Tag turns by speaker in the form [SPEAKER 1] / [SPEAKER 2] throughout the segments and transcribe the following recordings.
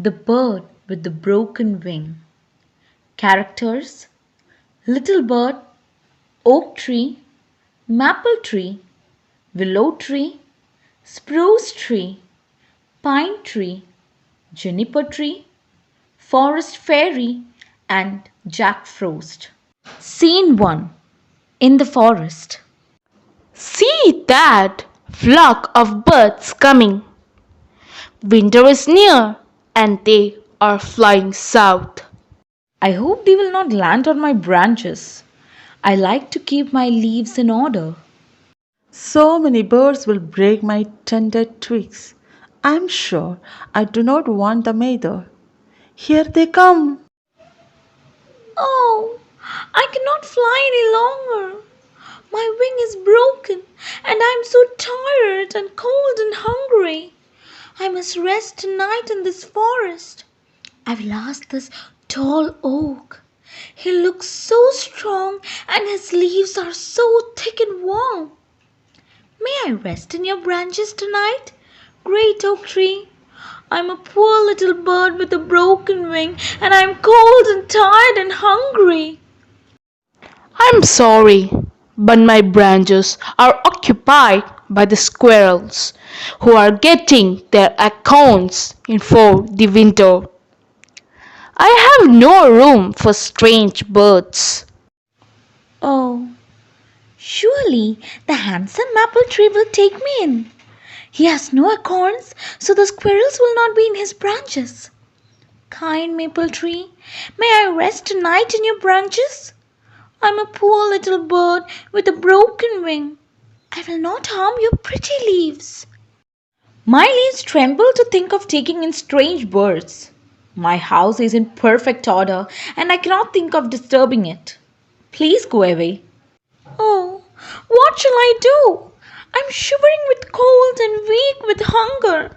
[SPEAKER 1] The bird with the broken wing. Characters: little bird, oak tree, maple tree, willow tree, spruce tree, pine tree, juniper tree, forest fairy, and Jack Frost. Scene 1: in the forest.
[SPEAKER 2] See that flock of birds coming. Winter is near and they are flying south.
[SPEAKER 1] I hope they will not land on my branches. I like to keep my leaves in order.
[SPEAKER 3] So many birds will break my tender twigs. I'm sure I do not want them either. Here they come.
[SPEAKER 1] Oh, I cannot fly any longer. My wing is broken and I'm so tired and cold and hungry. I must rest tonight in this forest. I will ask this tall oak. He looks so strong and his leaves are so thick and warm. May I rest in your branches tonight, great oak tree? I'm a poor little bird with a broken wing and I'm cold and tired and hungry.
[SPEAKER 2] I'm sorry, but my branches are occupied by the squirrels who are getting their acorns in for the winter. I have no room for strange birds.
[SPEAKER 1] Oh, surely the handsome maple tree will take me in. He has no acorns, so the squirrels will not be in his branches. Kind maple tree, may I rest tonight in your branches? I'm a poor little bird with a broken wing. I will not harm your pretty leaves. My leaves tremble to think of taking in strange birds. My house is in perfect order and I cannot think of disturbing it. Please go away. Oh, what shall I do? I'm shivering with cold and weak with hunger.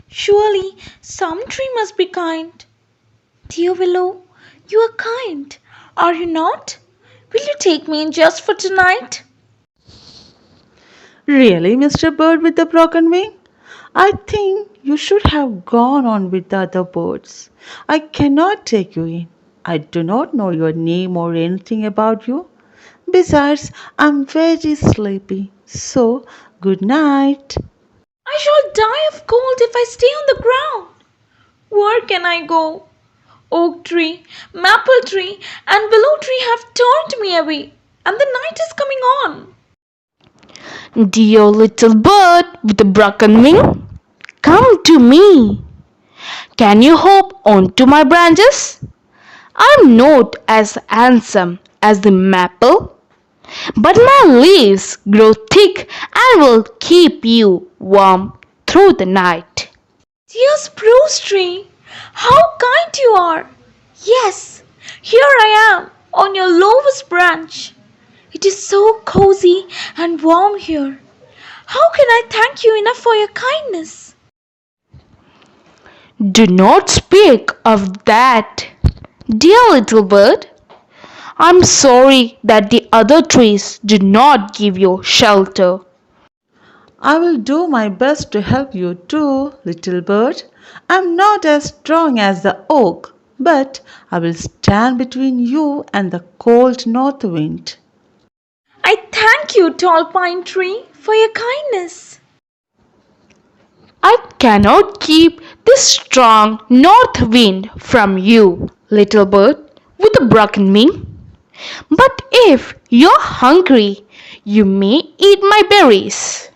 [SPEAKER 1] Surely some tree must be kind. Dear Willow, you are kind, are you not? Will you take me in just for tonight?
[SPEAKER 3] Really, Mr. Bird with the broken wing? I think you should have gone on with the other birds. I cannot take you in. I do not know your name or anything about you. Besides, I'm very sleepy. So, good night.
[SPEAKER 1] I shall die of cold if I stay on the ground. Where can I go? Oak tree, maple tree, and willow tree have turned me away, and the night is coming on.
[SPEAKER 2] Dear little bird with a broken wing, come to me. Can you hop onto my branches? I'm not as handsome as the maple, but my leaves grow thick and will keep you warm through the night.
[SPEAKER 1] Dear spruce tree, how kind you are. Yes, here I am on your lowest branch. It is so cozy and warm here. How can I thank you enough for your kindness?
[SPEAKER 2] Do not speak of that, dear little bird. I'm sorry that the other trees did not give you shelter.
[SPEAKER 3] I will do my best to help you too, little bird. I'm not as strong as the oak, but I will stand between you and the cold north wind.
[SPEAKER 1] I thank you, tall pine tree, for your kindness.
[SPEAKER 2] I cannot keep this strong north wind from you, little bird with a broken wing. But if you're hungry, you may eat my berries.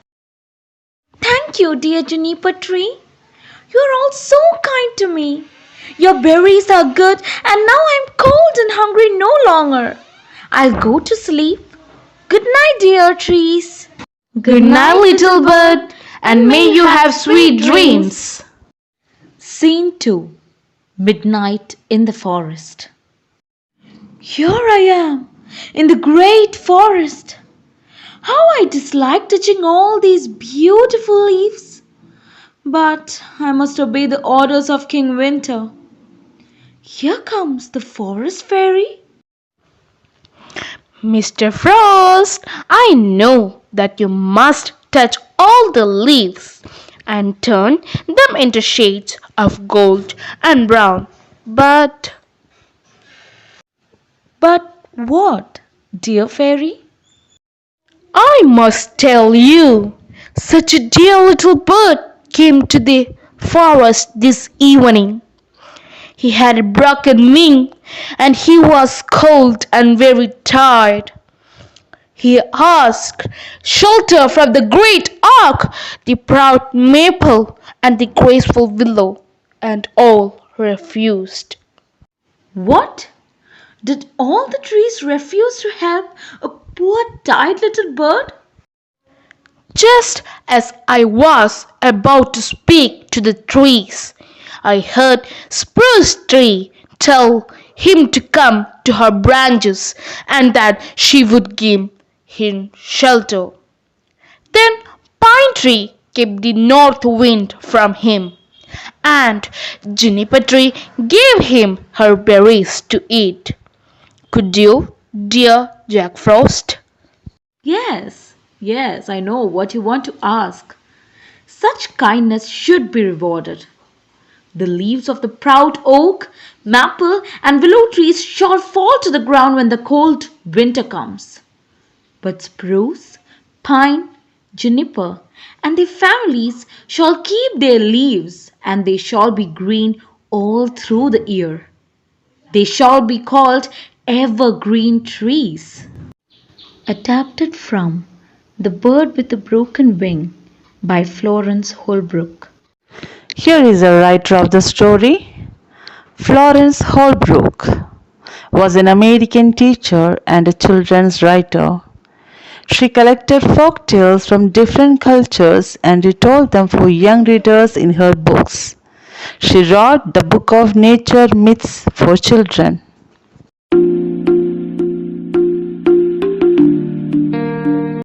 [SPEAKER 1] Thank you, dear juniper tree. You are all so kind to me. Your berries are good, and now I'm cold and hungry no longer. I'll go to sleep. Good night, dear trees.
[SPEAKER 2] Good night, little bird, and may you have sweet dreams.
[SPEAKER 1] Scene 2: Midnight in the Forest. Here I am, in the great forest. How I dislike touching all these beautiful leaves. But I must obey the orders of King Winter. Here comes the forest fairy.
[SPEAKER 2] Mr. Frost, I know that you must touch all the leaves and turn them into shades of gold and brown.
[SPEAKER 1] But what, dear fairy?
[SPEAKER 2] I must tell you, such a dear little bird came to the forest this evening. He had a broken wing and he was cold and very tired. He asked shelter from the great oak, the proud maple, and the graceful willow, and all refused.
[SPEAKER 1] What? Did all the trees refuse to help a poor tired little bird?
[SPEAKER 2] Just as I was about to speak to the trees, I heard Spruce Tree tell him to come to her branches and that she would give him shelter. Then Pine Tree kept the north wind from him, and Juniper Tree gave him her berries to eat. Could you, dear Jack Frost?
[SPEAKER 1] Yes, I know what you want to ask. Such kindness should be rewarded. The leaves of the proud oak, maple, and willow trees shall fall to the ground when the cold winter comes. But spruce, pine, juniper, and their families shall keep their leaves, and they shall be green all through the year. They shall be called evergreen trees. Adapted from The Bird with the Broken Wing by Florence Holbrook.
[SPEAKER 3] Here is a writer of the story. Florence Holbrook was an American teacher and a children's writer. She collected folk tales from different cultures and retold them for young readers in her books. She wrote the Book of Nature Myths for Children.